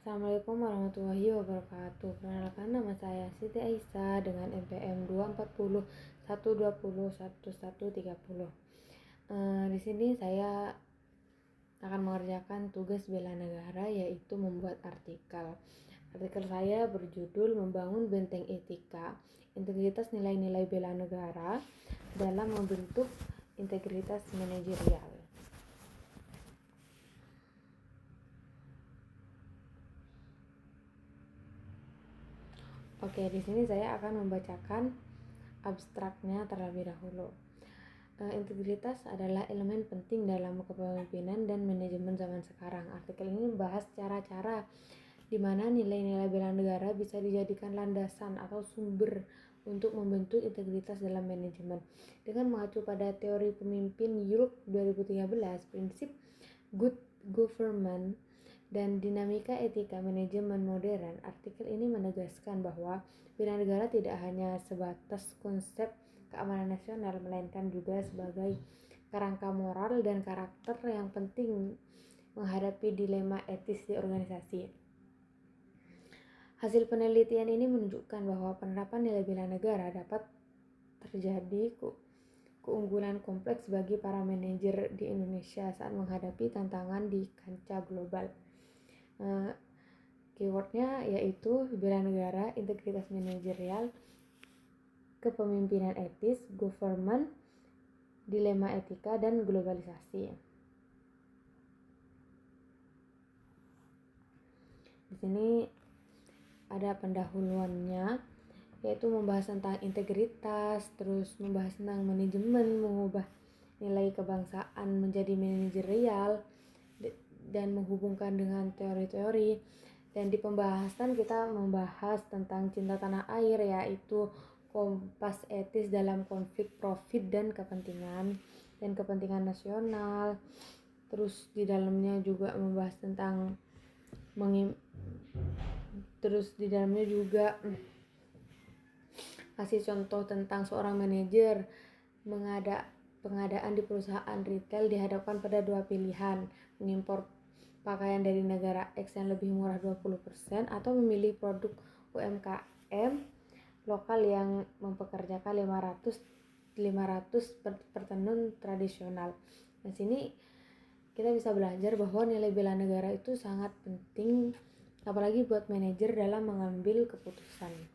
Assalamualaikum warahmatullahi wabarakatuh. Perkenalkan, nama saya Siti Aisyah dengan NPM 240 120 1130. Di sini saya akan mengerjakan tugas bela negara, yaitu membuat artikel. Artikel saya berjudul Membangun Benteng Etika, Integritas Nilai-nilai Bela Negara dalam Membentuk Integritas Manajerial. Oke, di sini saya akan membacakan abstraknya terlebih dahulu. Integritas adalah elemen penting dalam kepemimpinan dan manajemen zaman sekarang. Artikel ini membahas cara-cara di mana nilai-nilai bela negara bisa dijadikan landasan atau sumber untuk membentuk integritas dalam manajemen. Dengan mengacu pada teori pemimpin Yulk 2013, prinsip good government dan dinamika etika manajemen modern, artikel ini menegaskan bahwa bela negara tidak hanya sebatas konsep keamanan nasional, melainkan juga sebagai kerangka moral dan karakter yang penting menghadapi dilema etis di organisasi. Hasil penelitian ini menunjukkan bahwa penerapan nilai bela negara dapat terjadi keunggulan kompleks bagi para manajer di Indonesia saat menghadapi tantangan di kancah global. Keywordnya yaitu bela negara, integritas manajerial, kepemimpinan etis, government, dilema etika, dan globalisasi. Di sini ada pendahuluannya, yaitu membahas tentang integritas, terus membahas tentang manajemen, mengubah nilai kebangsaan menjadi manajerial, dan menghubungkan dengan teori-teori. Dan di pembahasan kita membahas tentang cinta tanah air, yaitu kompas etis dalam konflik profit dan kepentingan nasional. Terus di dalamnya juga membahas tentang kasih contoh tentang seorang manajer pengadaan di perusahaan retail dihadapkan pada dua pilihan: mengimpor pakaian dari negara X yang lebih murah 20% atau memilih produk UMKM lokal yang mempekerjakan 500 tenun tradisional. Di sini kita bisa belajar bahwa nilai bela negara itu sangat penting, apalagi buat manajer dalam mengambil keputusan.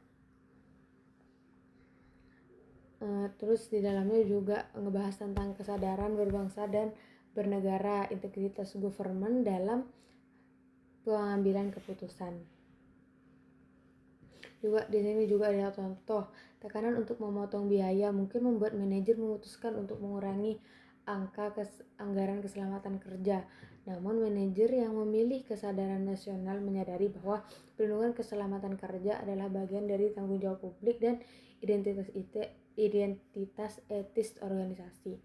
Terus di dalamnya juga ngebahas tentang kesadaran berbangsa dan bernegara, integritas government dalam pengambilan keputusan. Juga di sini juga ada contoh tekanan untuk memotong biaya mungkin membuat manajer memutuskan untuk mengurangi anggaran keselamatan kerja. Namun manajer yang memilih kesadaran nasional menyadari bahwa perlindungan keselamatan kerja adalah bagian dari tanggung jawab publik dan identitas etis organisasi.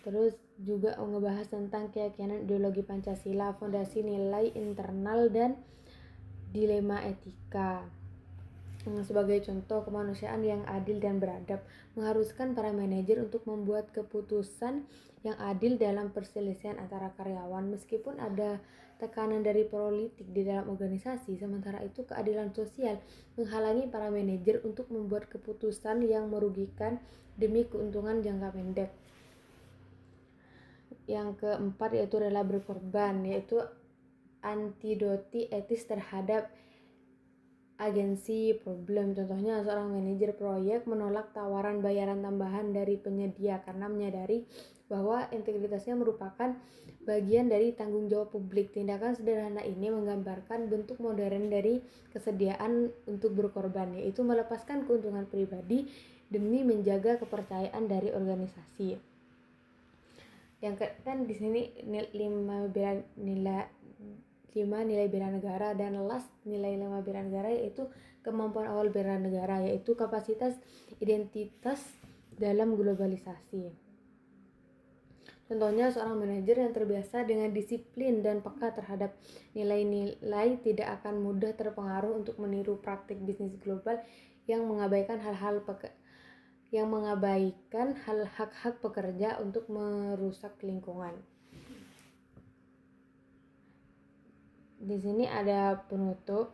Terus juga ngebahas tentang keyakinan ideologi Pancasila, fondasi nilai internal, dan dilema etika. Sebagai contoh, kemanusiaan yang adil dan beradab mengharuskan para manajer untuk membuat keputusan yang adil dalam perselisihan antara karyawan. Meskipun ada tekanan dari politik di dalam organisasi, sementara itu keadilan sosial menghalangi para manajer untuk membuat keputusan yang merugikan demi keuntungan jangka pendek. Yang keempat yaitu rela berkorban, yaitu antidoti etis terhadap agensi problem. Contohnya, seorang manajer proyek menolak tawaran bayaran tambahan dari penyedia karena menyadari bahwa integritasnya merupakan bagian dari tanggung jawab publik. Tindakan sederhana ini menggambarkan bentuk modern dari kesediaan untuk berkorban, yaitu melepaskan keuntungan pribadi demi menjaga kepercayaan dari organisasi. Yang kan di sini 5 nilai bela negara, dan last nilai 5 bela negara yaitu kemampuan awal bela negara, yaitu kapasitas identitas dalam globalisasi. Contohnya, seorang manajer yang terbiasa dengan disiplin dan peka terhadap nilai-nilai tidak akan mudah terpengaruh untuk meniru praktik bisnis global yang mengabaikan hak-hak pekerja untuk merusak lingkungan. Di sini ada penutup,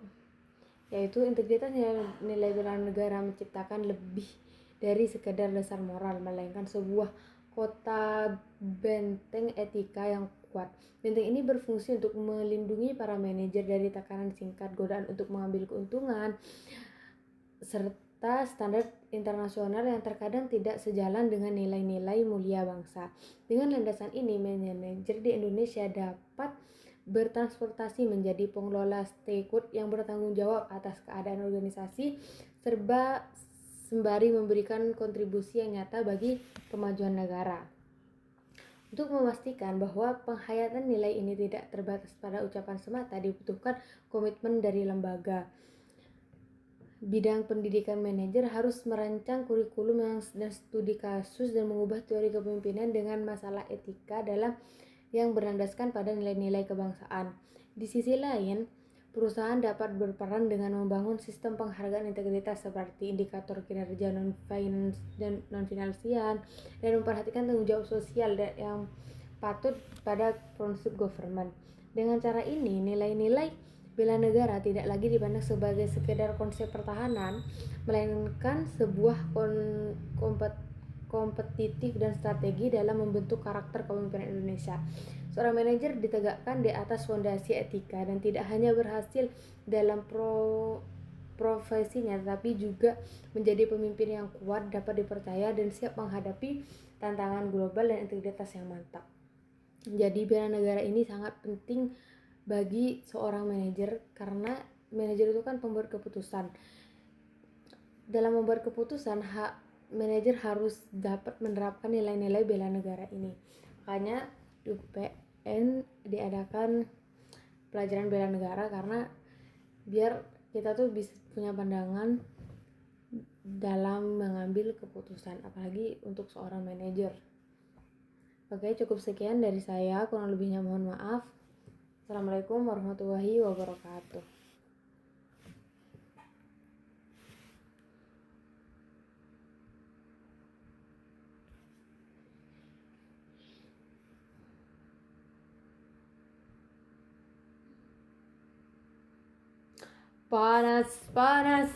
yaitu integritas nilai bela negara menciptakan lebih dari sekedar dasar moral, melainkan sebuah kota benteng etika yang kuat. Benteng ini berfungsi untuk melindungi para manajer dari tekanan singkat, godaan untuk mengambil keuntungan, serta standar internasional yang terkadang tidak sejalan dengan nilai-nilai mulia bangsa. Dengan landasan ini, manajer di Indonesia dapat bertransportasi menjadi pengelola stakeholder yang bertanggung jawab atas keadaan organisasi sembari memberikan kontribusi yang nyata bagi kemajuan negara. Untuk memastikan bahwa penghayatan nilai ini tidak terbatas pada ucapan semata, dibutuhkan komitmen dari lembaga. Bidang pendidikan manajer harus merancang kurikulum dan studi kasus dan mengubah teori kepemimpinan dengan masalah etika yang berlandaskan pada nilai-nilai kebangsaan. Di sisi lain, perusahaan dapat berperan dengan membangun sistem penghargaan integritas seperti indikator kinerja non-finansial dan memperhatikan tanggung jawab sosial yang patut pada prinsip government. Dengan cara ini, nilai-nilai bela negara tidak lagi dipandang sebagai sekedar konsep pertahanan, melainkan sebuah kompetitif dan strategi dalam membentuk karakter kepemimpinan Indonesia. Seorang manajer ditegakkan di atas fondasi etika dan tidak hanya berhasil dalam profesinya, tetapi juga menjadi pemimpin yang kuat, dapat dipercaya, dan siap menghadapi tantangan global dan integritas yang mantap. Jadi bela negara ini sangat penting bagi seorang manajer, karena manajer itu kan pembuat keputusan. Dalam membuat keputusan, manajer harus dapat menerapkan nilai-nilai bela negara ini. Makanya di UPN diadakan pelajaran bela negara, karena biar kita tuh bisa punya pandangan dalam mengambil keputusan, apalagi untuk seorang manajer. Oke, cukup sekian dari saya, kurang lebihnya mohon maaf. Assalamualaikum warahmatullahi wabarakatuh. Panas.